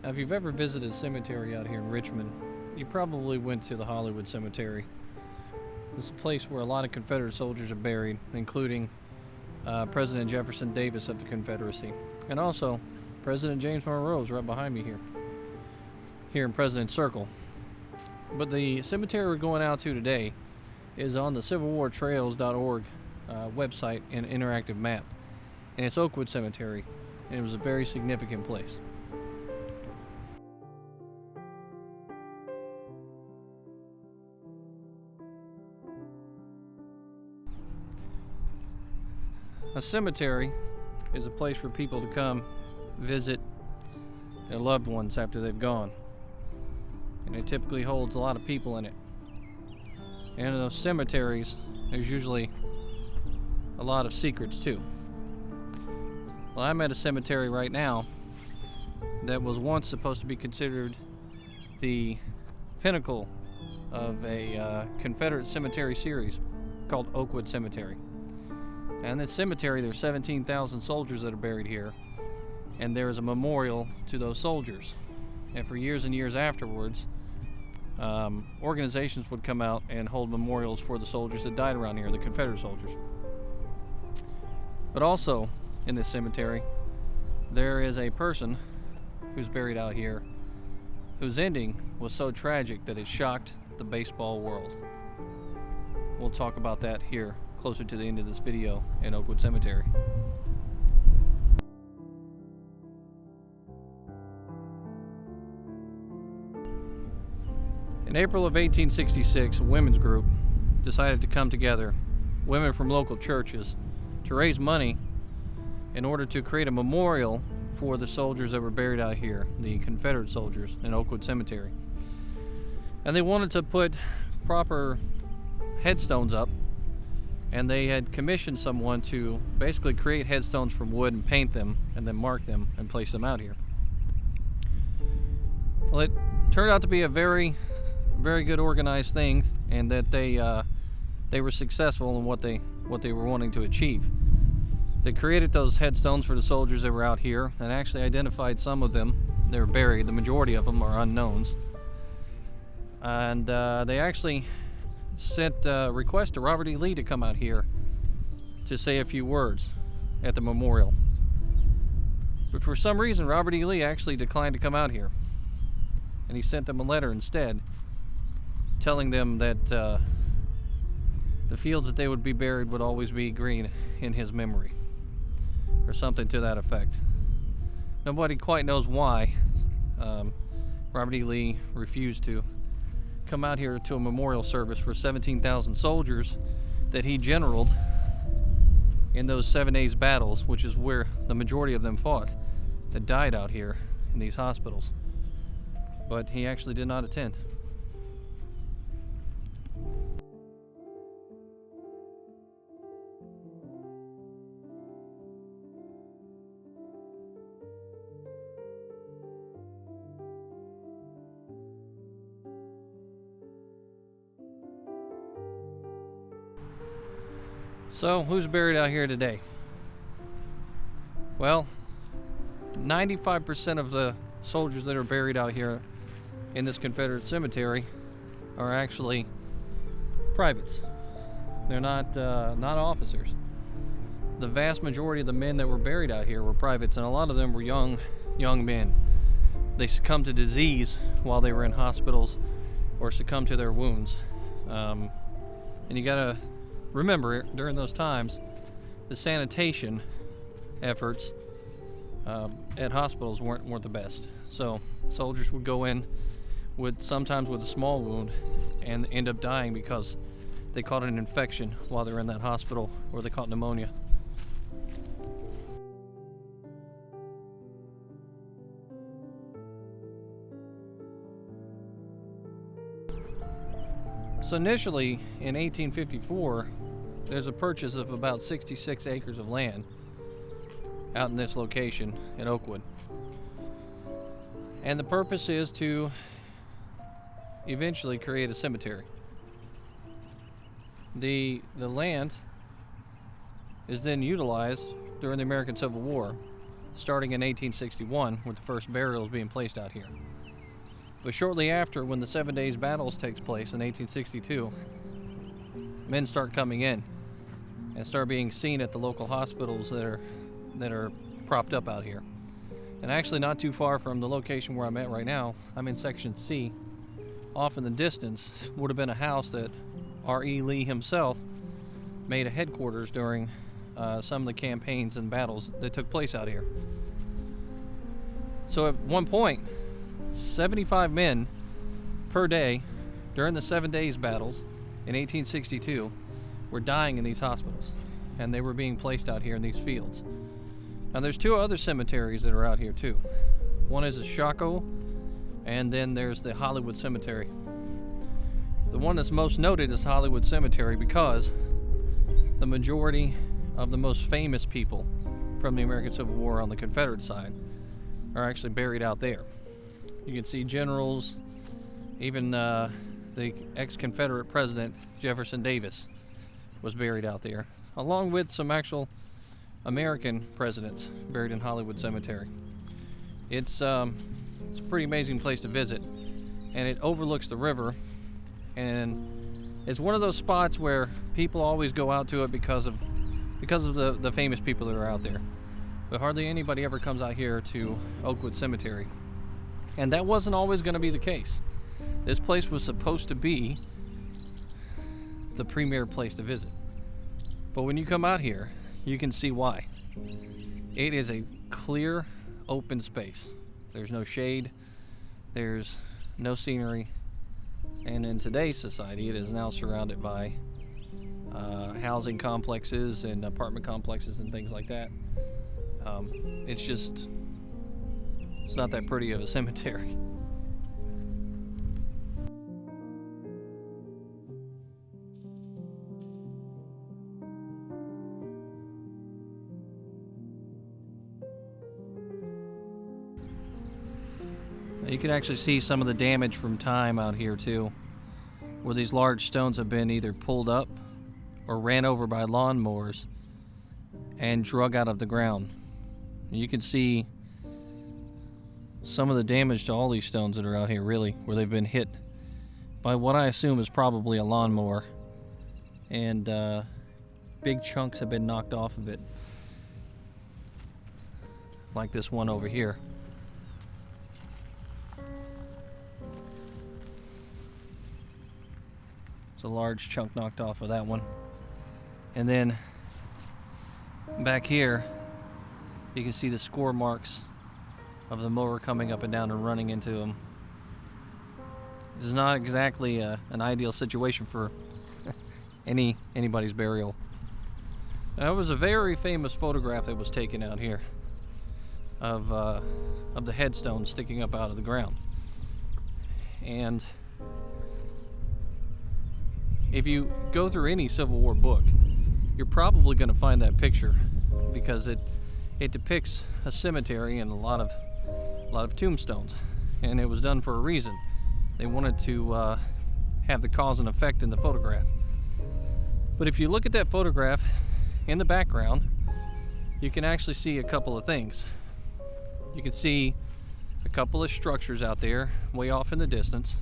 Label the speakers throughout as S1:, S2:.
S1: Now, if you've ever visited a cemetery out here in Richmond, you probably went to the Oakwood Cemetery. This is a place where a lot of Confederate soldiers are buried, including President Jefferson Davis of the Confederacy, and also President James Monroe is right behind me here in President's Circle. But the cemetery we're going out to today is on the civilwartrails.org website and interactive map, and it's Oakwood Cemetery, and it was a very significant place. A cemetery is a place for people to come visit their loved ones after they've gone, and it typically holds a lot of people in it. And in those cemeteries, there's usually a lot of secrets too. Well, I'm at a cemetery right now that was once supposed to be considered the pinnacle of a Confederate cemetery series called Oakwood Cemetery. And in this cemetery, there's 17,000 soldiers that are buried here, and there is a memorial to those soldiers. And for years and years afterwards, organizations would come out and hold memorials for the soldiers that died around here, the Confederate soldiers. But also in this cemetery, there is a person who's buried out here whose ending was so tragic that it shocked the baseball world. We'll talk about that here closer to the end of this video in Oakwood Cemetery. In April of 1866, a women's group decided to come together, women from local churches, to raise money in order to create a memorial for the soldiers that were buried out here, the Confederate soldiers in Oakwood Cemetery. And they wanted to put proper headstones up, and they had commissioned someone to basically create headstones from wood and paint them and then mark them and place them out here. Well, it turned out to be a very good organized thing, and that they were successful in what they were wanting to achieve. They created those headstones for the soldiers that were out here and actually identified some of them. They were buried. The majority of them are unknowns. And they actually sent a request to Robert E. Lee to come out here to say a few words at the memorial. But for some reason, Robert E. Lee actually declined to come out here. And he sent them a letter instead, telling them that the fields that they would be buried would always be green in his memory, or something to that effect. Nobody quite knows why Robert E. Lee refused to come out here to a memorial service for 17,000 soldiers that he generaled in those 7 days battles, which is where the majority of them fought, that died out here in these hospitals. But he actually did not attend. So, who's buried out here today? Well, 95% of the soldiers that are buried out here in this Confederate cemetery are actually privates. They're not officers. The vast majority of the men that were buried out here were privates, and a lot of them were young men. They succumbed to disease while they were in hospitals, or succumbed to their wounds. And you gotta remember, during those times, the sanitation efforts at hospitals weren't the best. So soldiers would go in sometimes with a small wound and end up dying because they caught an infection while they were in that hospital, or they caught pneumonia. So initially, in 1854, there's a purchase of about 66 acres of land out in this location in Oakwood. And the purpose is to eventually create a cemetery. The land is then utilized during the American Civil War starting in 1861 with the first burials being placed out here. But shortly after, when the 7 Days Battles takes place in 1862, men start coming in and start being seen at the local hospitals that are propped up out here. And actually not too far from the location where I'm at right now, I'm in section C. Off in the distance would have been a house that R.E. Lee himself made a headquarters during some of the campaigns and battles that took place out here. So at one point, 75 men per day during the 7 Days Battles in 1862 were dying in these hospitals, and they were being placed out here in these fields. Now there's two other cemeteries that are out here too. One is the Chaco, and then there's the Hollywood Cemetery. The one that's most noted is Hollywood Cemetery because the majority of the most famous people from the American Civil War on the Confederate side are actually buried out there. You can see generals, even the ex-Confederate president Jefferson Davis was buried out there, along with some actual American presidents buried in Hollywood Cemetery. It's a pretty amazing place to visit, and it overlooks the river, and it's one of those spots where people always go out to it because of the famous people that are out there. But hardly anybody ever comes out here to Oakwood Cemetery. And that wasn't always going to be the case. This place was supposed to be the premier place to visit. But when you come out here, you can see why. It is a clear, open space. There's no shade, there's no scenery, and in today's society, it is now surrounded by housing complexes and apartment complexes and things like that. It's not that pretty of a cemetery. You can actually see some of the damage from time out here too, where these large stones have been either pulled up or ran over by lawnmowers and drug out of the ground. You can see some of the damage to all these stones that are out here, really, where they've been hit by what I assume is probably a lawnmower, and big chunks have been knocked off of it, like this one over here. It's a large chunk knocked off of that one. And then back here you can see the score marks of the mower coming up and down and running into them. This is not exactly an ideal situation for anybody's burial. There was a very famous photograph that was taken out here of the headstone sticking up out of the ground. And if you go through any Civil War book, you're probably going to find that picture, because it depicts a cemetery and a lot of tombstones, and it was done for a reason. They wanted to have the cause and effect in the photograph. But if you look at that photograph in the background, you can actually see a couple of things. You can see a couple of structures out there way off in the distance.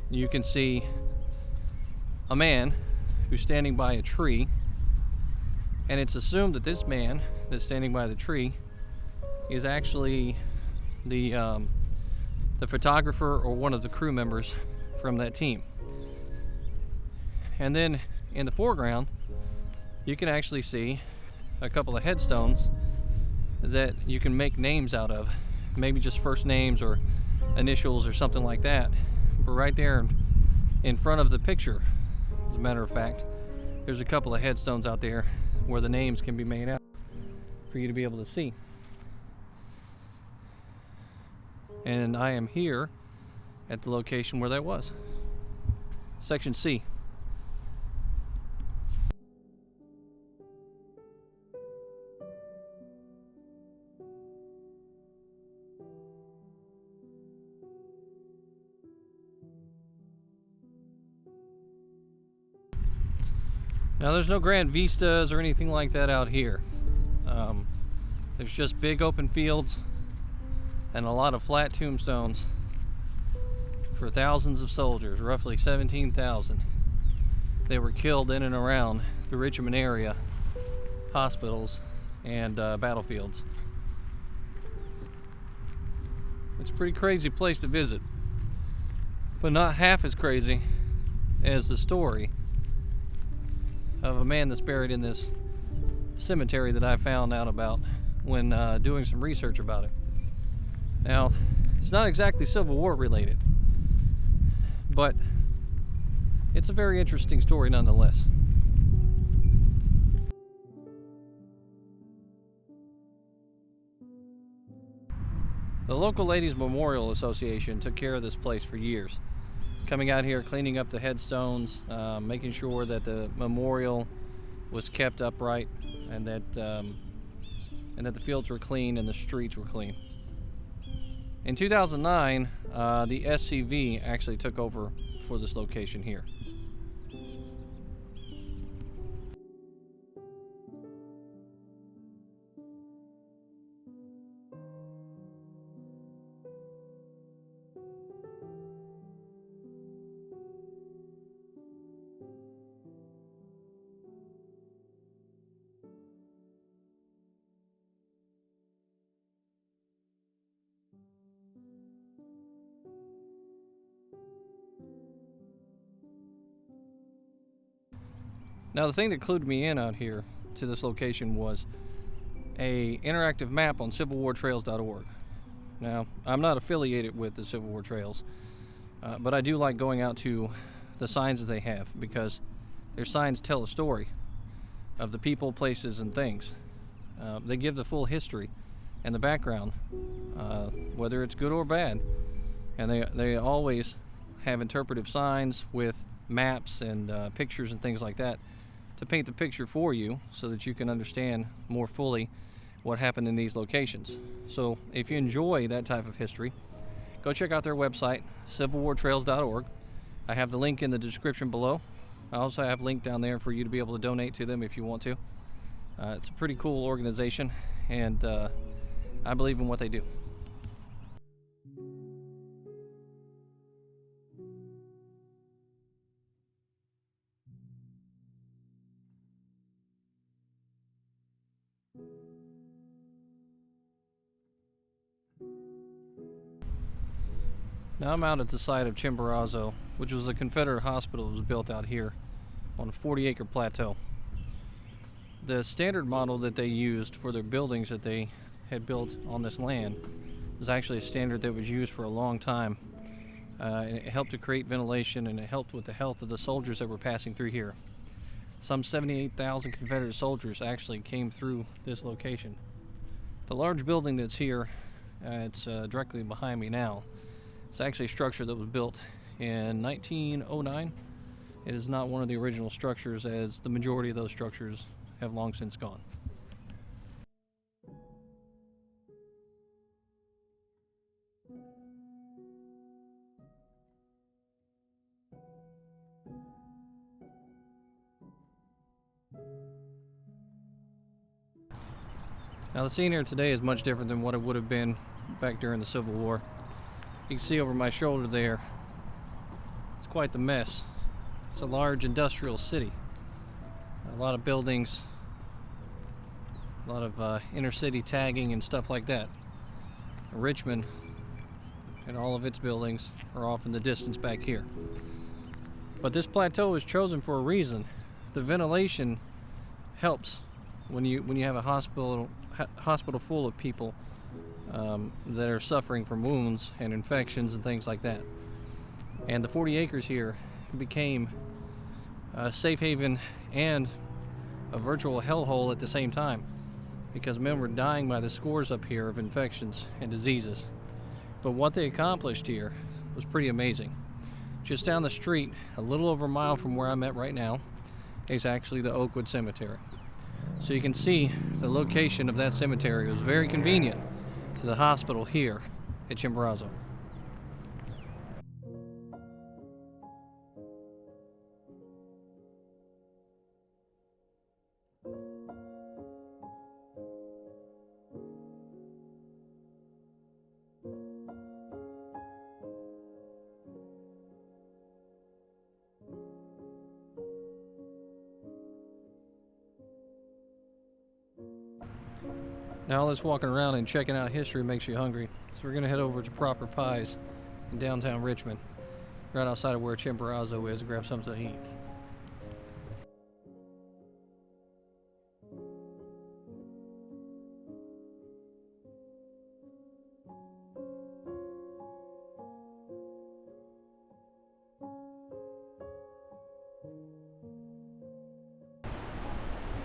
S1: You can see a man who's standing by a tree, and it's assumed that this man that's standing by the tree is actually the photographer or one of the crew members from that team. And then in the foreground, you can actually see a couple of headstones that you can make names out of, maybe just first names or initials or something like that. But right there in front of the picture, as a matter of fact, there's a couple of headstones out there where the names can be made out for you to be able to see. And I am here at the location where that was. Section C. Now there's no grand vistas or anything like that out here. There's just big open fields and a lot of flat tombstones for thousands of soldiers, roughly 17,000. They were killed in and around the Richmond area, hospitals, and battlefields. It's a pretty crazy place to visit, but not half as crazy as the story of a man that's buried in this cemetery that I found out about when doing some research about it. Now, it's not exactly Civil War related, but it's a very interesting story nonetheless. The local Ladies Memorial Association took care of this place for years, coming out here, cleaning up the headstones, making sure that the memorial was kept upright, and that the fields were clean and the streets were clean. In 2009, the SCV actually took over for this location here. Now, the thing that clued me in out here to this location was a interactive map on civilwartrails.org. Now, I'm not affiliated with the Civil War Trails, but I do like going out to the signs that they have, because their signs tell a story of the people, places, and things. They give the full history and the background, whether it's good or bad, and they always have interpretive signs with maps and pictures and things like that to paint the picture for you so that you can understand more fully what happened in these locations. So if you enjoy that type of history, go check out their website, civilwartrails.org. I have the link in the description below. I also have a link down there for you to be able to donate to them if you want to. It's a pretty cool organization, and I believe in what they do. Now I'm out at the site of Chimborazo, which was a Confederate hospital that was built out here on a 40-acre plateau. The standard model that they used for their buildings that they had built on this land was actually a standard that was used for a long time. And it helped to create ventilation, and it helped with the health of the soldiers that were passing through here. Some 78,000 Confederate soldiers actually came through this location. The large building that's here, it's directly behind me now. It's actually a structure that was built in 1909. It is not one of the original structures, as the majority of those structures have long since gone. Now, the scene here today is much different than what it would have been back during the Civil War. You can see over my shoulder there, it's quite the mess. It's a large industrial city. A lot of buildings, a lot of inner city tagging and stuff like that. Richmond and all of its buildings are off in the distance back here. But this plateau is chosen for a reason. The ventilation helps when you have a hospital full of people that are suffering from wounds and infections and things like that. And the 40 acres here became a safe haven and a virtual hellhole at the same time, because men were dying by the scores up here of infections and diseases. But what they accomplished here was pretty amazing. Just down the street, a little over a mile from where I'm at right now, is actually the Oakwood Cemetery. So you can see the location of that cemetery was very convenient to the hospital here at Chimborazo. Now all this walking around and checking out history makes you hungry. So we're gonna head over to Proper Pies in downtown Richmond, right outside of where Chimborazo is, and grab something to eat.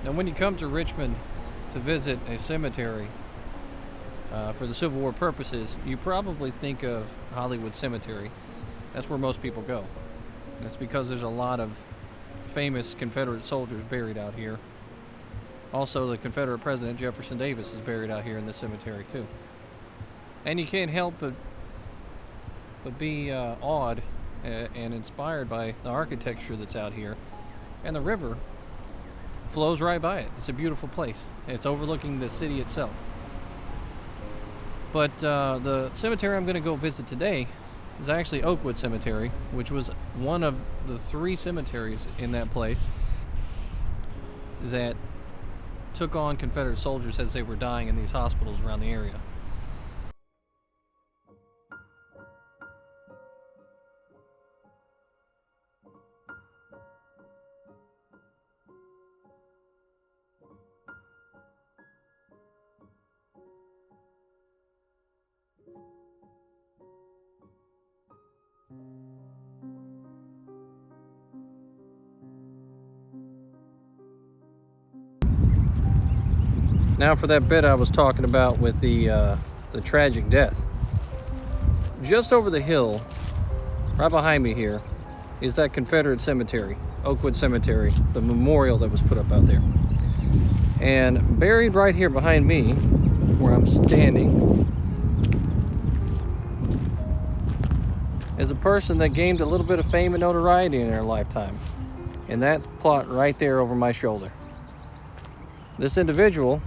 S1: Now when you come to Richmond to visit a cemetery for the Civil War purposes, you probably think of Oakwood Cemetery. That's where most people go. And it's because there's a lot of famous Confederate soldiers buried out here. Also, the Confederate President Jefferson Davis is buried out here in this cemetery too. And you can't help but be awed and inspired by the architecture that's out here. And the river flows right by it. It's a beautiful place. It's overlooking the city itself. But the cemetery I'm going to go visit today is actually Oakwood Cemetery, which was one of the 3 cemeteries in that place that took on Confederate soldiers as they were dying in these hospitals around the area. Now for that bit I was talking about with the tragic death. Just over the hill, right behind me here, is that Confederate cemetery, Oakwood Cemetery, the memorial that was put up out there. And buried right here behind me, where I'm standing, is a person that gained a little bit of fame and notoriety in their lifetime. And that's plot right there over my shoulder. This individual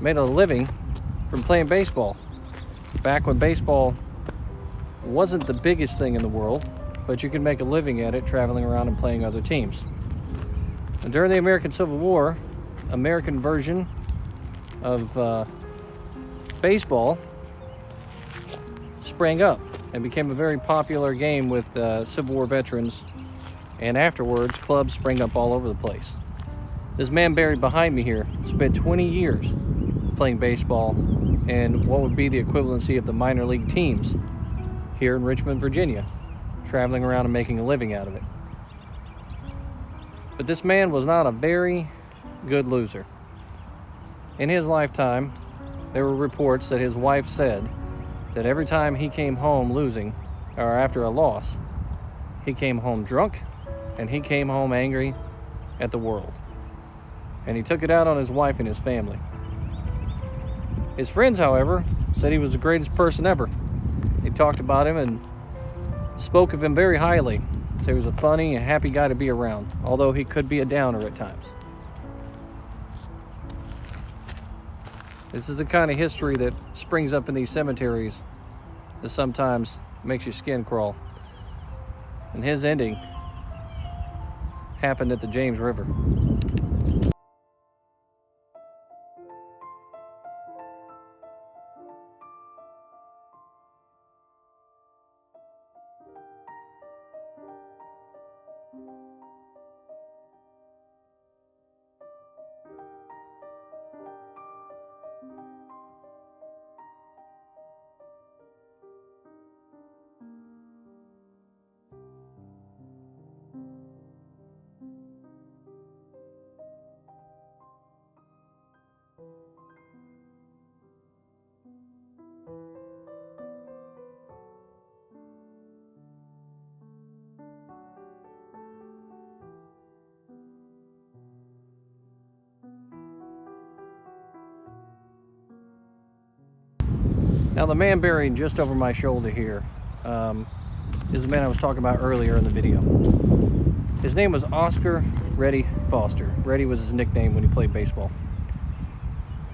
S1: made a living from playing baseball back when baseball wasn't the biggest thing in the world, but you could make a living at it traveling around and playing other teams. And during the American Civil War, American version of baseball sprang up and became a very popular game with Civil War veterans, and afterwards clubs sprang up all over the place. This man buried behind me here spent 20 years playing baseball and what would be the equivalency of the minor league teams here in Richmond, Virginia, traveling around and making a living out of it. But this man was not a very good loser. In his lifetime, there were reports that his wife said that every time he came home losing, or after a loss, he came home drunk and he came home angry at the world. And he took it out on his wife and his family. His friends, however, said he was the greatest person ever. They talked about him and spoke of him very highly. Said he was a funny and happy guy to be around, although he could be a downer at times. This is the kind of history that springs up in these cemeteries that sometimes makes your skin crawl. And his ending happened at the James River. Now the man buried just over my shoulder here is the man I was talking about earlier in the video. His name was Oscar Reddy Foster. Reddy was his nickname when he played baseball.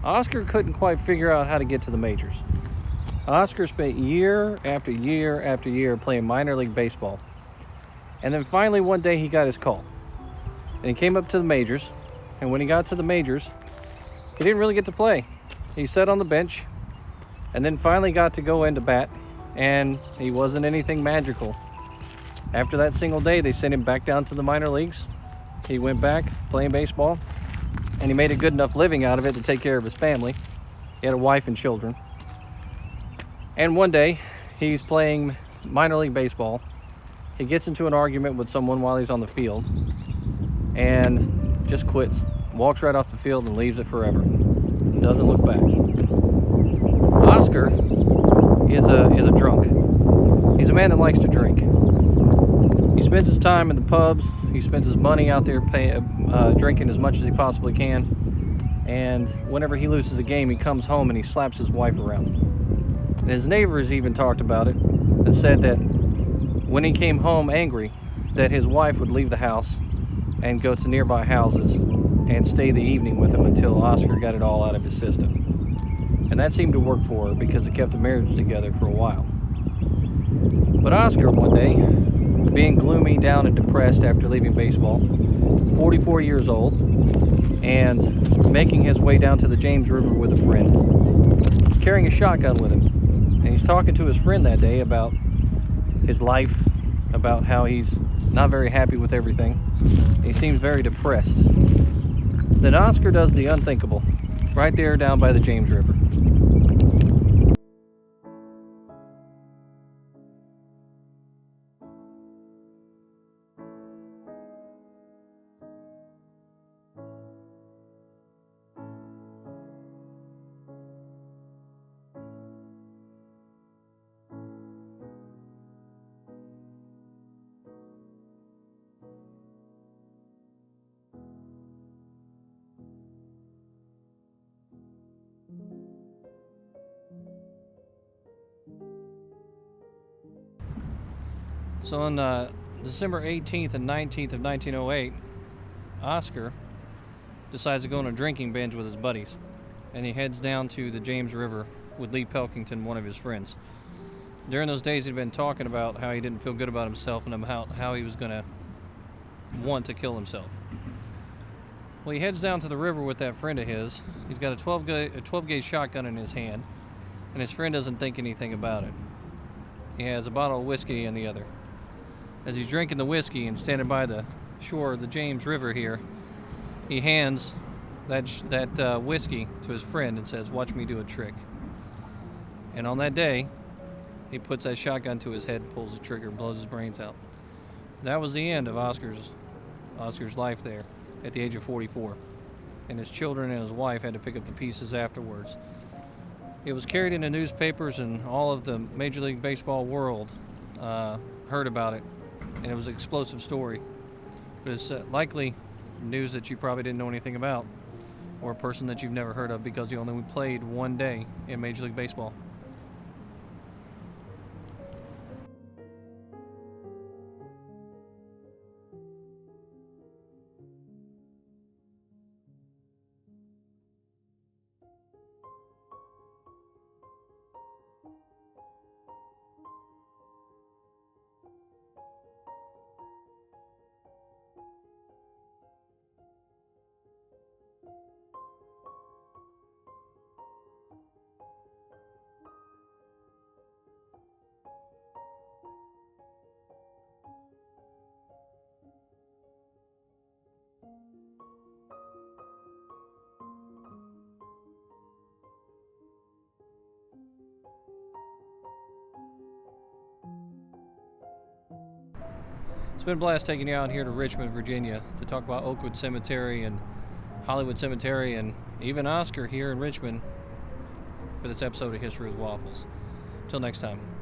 S1: Oscar couldn't quite figure out how to get to the majors. Oscar spent year after year after year playing minor league baseball. And then finally one day he got his call. And he came up to the majors. And when he got to the majors, he didn't really get to play. he sat on the bench and then finally got to go into bat, and he wasn't anything magical. After that single day, they sent him back down to the minor leagues. He went back playing baseball, and he made a good enough living out of it to take care of his family. He had a wife and children. And one day, he's playing minor league baseball. He gets into an argument with someone while he's on the field and just quits. Walks right off the field and leaves it forever. Doesn't look back. Oscar is a drunk. He's a man that likes to drink. He spends his time in the pubs. He spends his money out there drinking as much as he possibly can. And whenever he loses a game, he comes home and he slaps his wife around. And his neighbors even talked about it and said that when he came home angry, that his wife would leave the house and go to nearby houses and stay the evening with him until Oscar got it all out of his system. And that seemed to work for her because it kept the marriage together for a while. But Oscar one day, being gloomy, down, and depressed after leaving baseball, 44 years old, and making his way down to the James River with a friend, he's carrying a shotgun with him. And he's talking to his friend that day about his life, about how he's not very happy with everything. He seems very depressed. Then Oscar does the unthinkable, right there down by the James River. So on December 18th and 19th of 1908, Oscar decides to go on a drinking binge with his buddies, and he heads down to the James River with Lee Pelkington, one of his friends. During those days, he'd been talking about how he didn't feel good about himself and about how he was going to want to kill himself. Well, he heads down to the river with that friend of his. He's got a 12-gauge shotgun in his hand, and his friend doesn't think anything about it. He has a bottle of whiskey in the other. As he's drinking the whiskey and standing by the shore of the James River here, he hands that whiskey to his friend and says, "Watch me do a trick." And on that day, he puts that shotgun to his head, pulls the trigger, blows his brains out. That was the end of Oscar's life there at the age of 44. And his children and his wife had to pick up the pieces afterwards. It was carried in the newspapers, and all of the Major League Baseball world heard about it, and it was an explosive story. But it's likely news that you probably didn't know anything about, or a person that you've never heard of because you only played one day in Major League Baseball. It's been a blast taking you out here to Richmond, Virginia to talk about Oakwood Cemetery and Hollywood Cemetery and even Oscar here in Richmond for this episode of History with Waffles. Until next time.